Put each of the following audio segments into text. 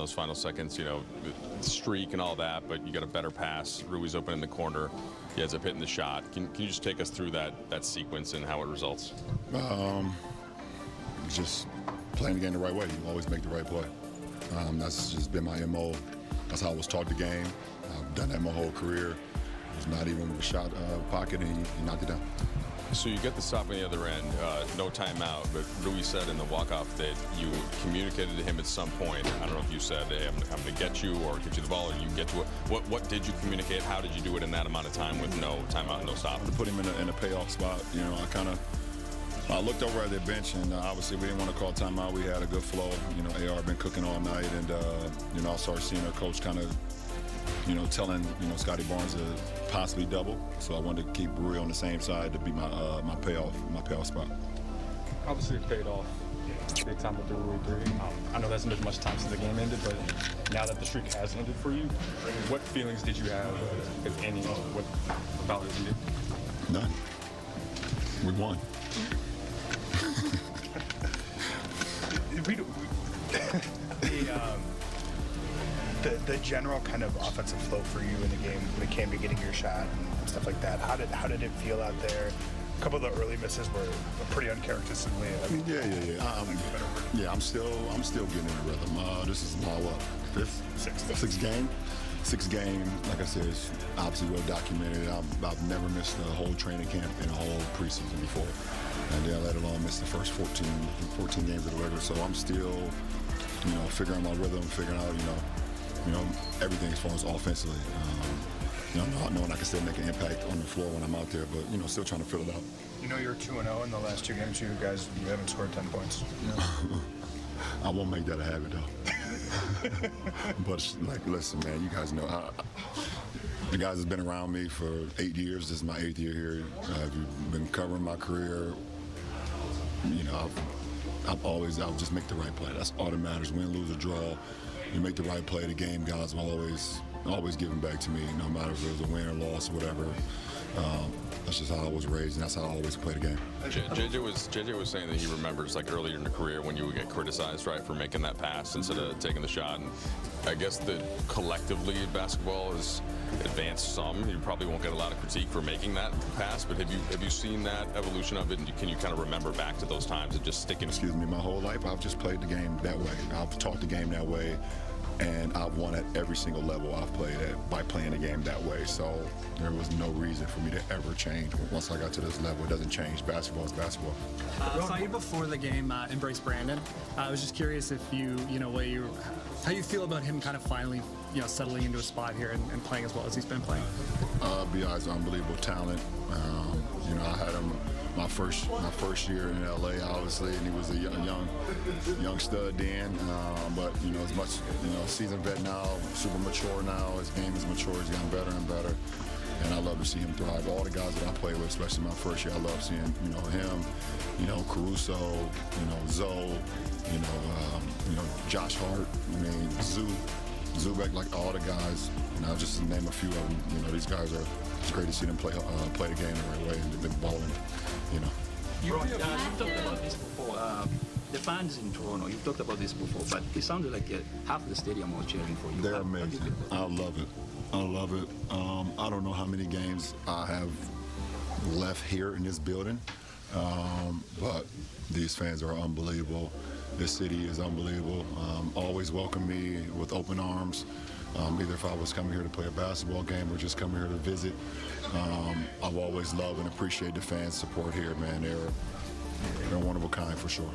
those final seconds, you know, streak and all that, but you got a better pass. Rui's open in the corner. He ends up hitting the shot. Can you just take us through that sequence and how it results? Just playing the game the right way. You always make the right play. That's just been my MO. That's how I was taught the game. I've done that my whole career. It's not even a shot pocket, and he knocked it down. So you get the stop on the other end, no timeout, but Rui said in the walk-off that you communicated to him at some point. I don't know if you said, hey, I'm going to get you or get you the ball, or you get to it. What did you communicate? How did you do it in that amount of time with no timeout and no stop? To put him in a payoff spot, you know, I looked over at their bench, and obviously we didn't want to call timeout. We had a good flow. You know, AR been cooking all night, and, you know, I started seeing our coach kind of, you know, telling, you know, Scotty Barnes to possibly double. So I wanted to keep Rui on the same side to be my payoff spot. Obviously it paid off big time with the Rui three. I know that's not as much time since the game ended, but now that the streak has ended for you, what feelings did you have, if any, about it ended? None. We won. The general kind of offensive flow for you in the game when it came to getting your shot and stuff like that, how did it feel out there? A couple of the early misses were pretty uncharacteristically. I mean, Yeah. I'm still getting in the rhythm. This is my sixth game. Like I said, it's obviously well documented. I've never missed a whole training camp in a whole preseason before, and then let alone miss the first 14 games of the regular. So I'm still, you know, figuring out my rhythm, figuring out, you know, everything as far as offensively. You know, not knowing I can still make an impact on the floor when I'm out there, but, you know, still trying to fill it out. You know, you're 2-0 in the last two games. You guys, you haven't scored 10 points. I won't make that a habit, though. But, like, listen, man, you guys know, the guys have been around me for 8 years. This is my 8th year here. I've been covering my career. You know, I'll just make the right play. That's all that matters. Win, lose, or draw. You make the right play. The game guys will always giving back to me, no matter if it was a win or loss or whatever. That's just how I was raised, and that's how I always play the game. JJ was saying that he remembers, like, earlier in the career when you would get criticized, right, for making that pass instead of taking the shot. And I guess that collectively basketball has advanced some. You probably won't get a lot of critique for making that pass, but have you seen that evolution of it, and can you kind of remember back to those times and just sticking? Excuse me, my whole life I've just played the game that way. I've taught the game that way. And I've won at every single level I've played at by playing the game that way. So there was no reason for me to ever change. Once I got to this level, it doesn't change. Basketball is basketball. I saw you before the game embrace Brandon. I was just curious if how you feel about him kind of finally, you know, settling into a spot here and playing as well as he's been playing. B.I.'s unbelievable talent. You know, I had him my first year in L.A. obviously, and he was a young stud then. But you know, as much, you know, seasoned vet now, super mature now. His game is mature. He's gotten better and better, and I love to see him thrive. All the guys that I played with, especially my first year, I love seeing, you know, him, you know, Caruso, you know, Zoe, you know, Josh Hart. I mean, Zubek, like all the guys. And I'll just name a few of them. You know, these guys are. It's great to see them play the game the right way, and they've been balling. You know. You've talked about this before. The fans in Toronto, you've talked about this before, but it sounded like half the stadium was cheering for you. They're amazing. I love it. I don't know how many games I have left here in this building, but these fans are unbelievable. This city is unbelievable. Always welcome me with open arms. Either if I was coming here to play a basketball game or just coming here to visit. I've always loved and appreciated the fans' support here, man. They're one of a kind for sure.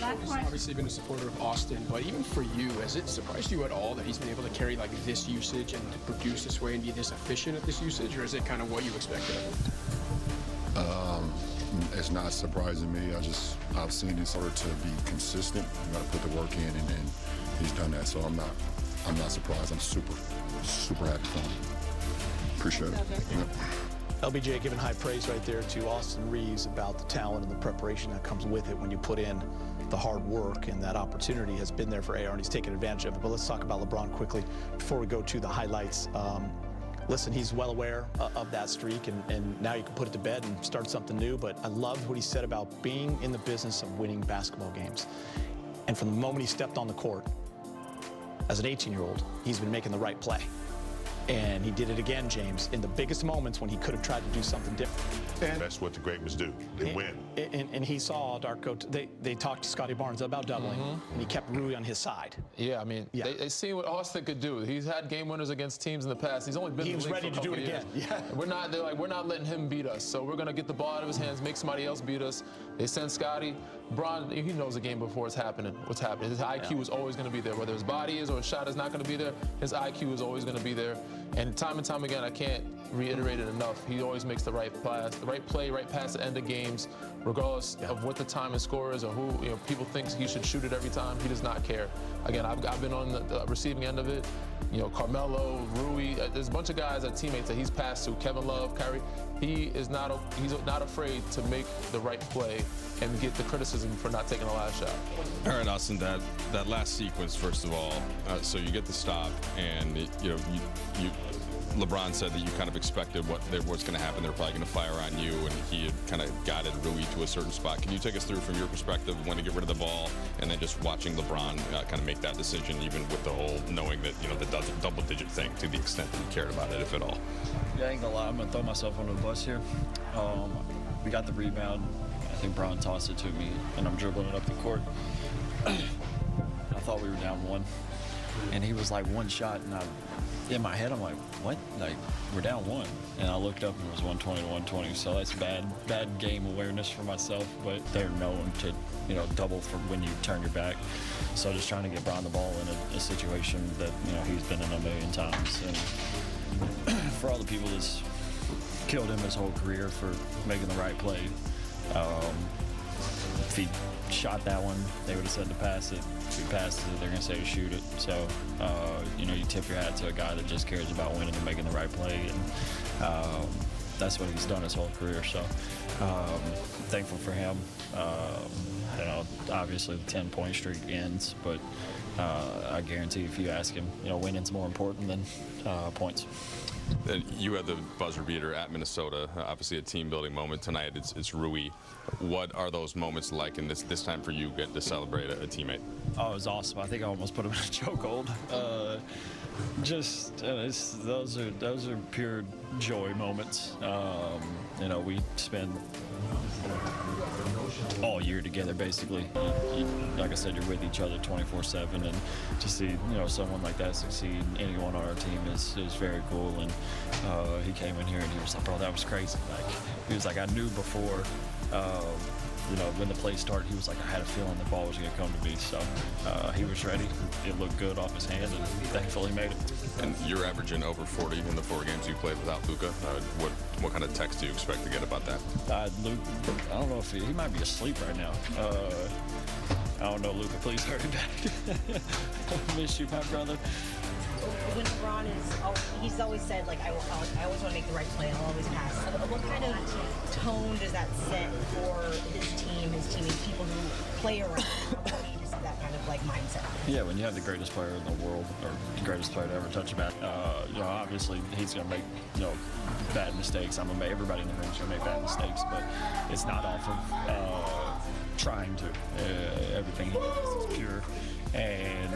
Obviously been a supporter of Austin, but even for you, has it surprised you at all that he's been able to carry like this usage and to produce this way and be this efficient at this usage, or is it kind of what you expected of him? It's not surprising me. I've seen his sort to be consistent. You got to put the work in, and he's done that. So I'm not surprised. I'm super happy for him. Appreciate it. Yep. LBJ giving high praise right there to Austin Reaves about the talent and the preparation that comes with it when you put in the hard work, and that opportunity has been there for AR, and he's taken advantage of it. But let's talk about LeBron quickly before we go to the highlights. Listen, he's well aware of that streak, and now you can put it to bed and start something new. But I loved what he said about being in the business of winning basketball games. And from the moment he stepped on the court, as an 18-year-old, he's been making the right play. And he did it again, James, in the biggest moments when he could have tried to do something different. And that's what the greatness do. They win. And he saw Darko. They talked to Scotty Barnes about doubling, and he kept Rui on his side. Yeah, I mean, they see what Austin could do. He's had game winners against teams in the past. He's only been in the league ready for a to do couple it again. years. Yeah. They're like, we're not letting him beat us. So we're gonna get the ball out of his hands, make somebody else beat us. They send Scotty. Bron, he knows the game before it's happening. What's happening? His IQ is always going to be there. Whether his body is or his shot is not going to be there, his IQ is always going to be there. And time again, I can't reiterate it enough. He always makes the right pass, the right play, right pass at the end of games, regardless of what the time and score is or who people think he should shoot it every time. He does not care. Again, I've been on the receiving end of it. Carmelo, Rui, there's a bunch of guys, teammates that he's passed to. Kevin Love, Kyrie. He's not afraid to make the right play and get the criticism for not taking the last shot. All right, Austin, that last sequence, first of all, so you get the stop, and LeBron said that you kind of expected what's going to happen. They're probably going to fire on you, and he had kind of guided Rui to a certain spot. Can you take us through from your perspective when to get rid of the ball, and then just watching LeBron kind of make that decision, even with the whole knowing that the double-digit thing, to the extent that he cared about it, if at all? Yeah, I ain't gonna lie, I'm gonna throw myself under the bus here. We got the rebound. I think Bron tossed it to me, and I'm dribbling it up the court. I thought we were down one, and he was like one shot, and in my head I'm like, what? Like, we're down one. And I looked up and it was 120 to 120, so that's bad game awareness for myself, but they're known to, double for when you turn your back. So just trying to get Bron the ball in a situation that, he's been in a million times. And for all the people that's killed him his whole career for making the right play, if he shot that one, they would have said to pass it. If he passes it, they're going to say to shoot it. So, you tip your hat to a guy that just cares about winning and making the right play. And that's what he's done his whole career. So, thankful for him. Obviously the 10-point streak ends, but I guarantee if you ask him, winning's more important than points. You had the buzzer beater at Minnesota, obviously a team-building moment. Tonight it's Rui. What are those moments like, and this time for you getting to celebrate a teammate? Oh, it was awesome. I think I almost put him in a chokehold. Those are pure joy moments. We spend all year together, basically. Like I said, you're with each other 24/7, and to see someone like that succeed, anyone on our team is very cool. And he came in here and he was like, "Bro, that was crazy." He was like, "I knew before." When the play started, he was like, I had a feeling the ball was going to come to me. So he was ready. It looked good off his hand, and thankfully made it. And you're averaging over 40 in the 4 games you played without Luka. What kind of text do you expect to get about that? Luke, I don't know if he might be asleep right now. I don't know, Luka, please hurry back. I miss you, my brother. When LeBron he's always said, I always want to make the right play, I'll always pass. What kind of tone does that set for his team, his teammates, people who play around him? Just that kind of mindset. Yeah, when you have the greatest player in the world, or the greatest player to ever touch a bat, obviously he's going to make, bad mistakes. Everybody in the room's going to make bad mistakes, but it's not off of trying to. Everything he does is pure. And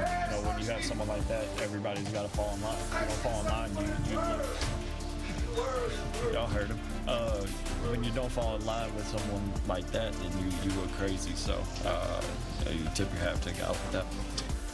when you have someone like that, everybody's got to fall in line. If you don't fall in line, you look. Y'all heard him. When you don't fall in line with someone like that, then you look crazy. So you tip your hat to a guy like that.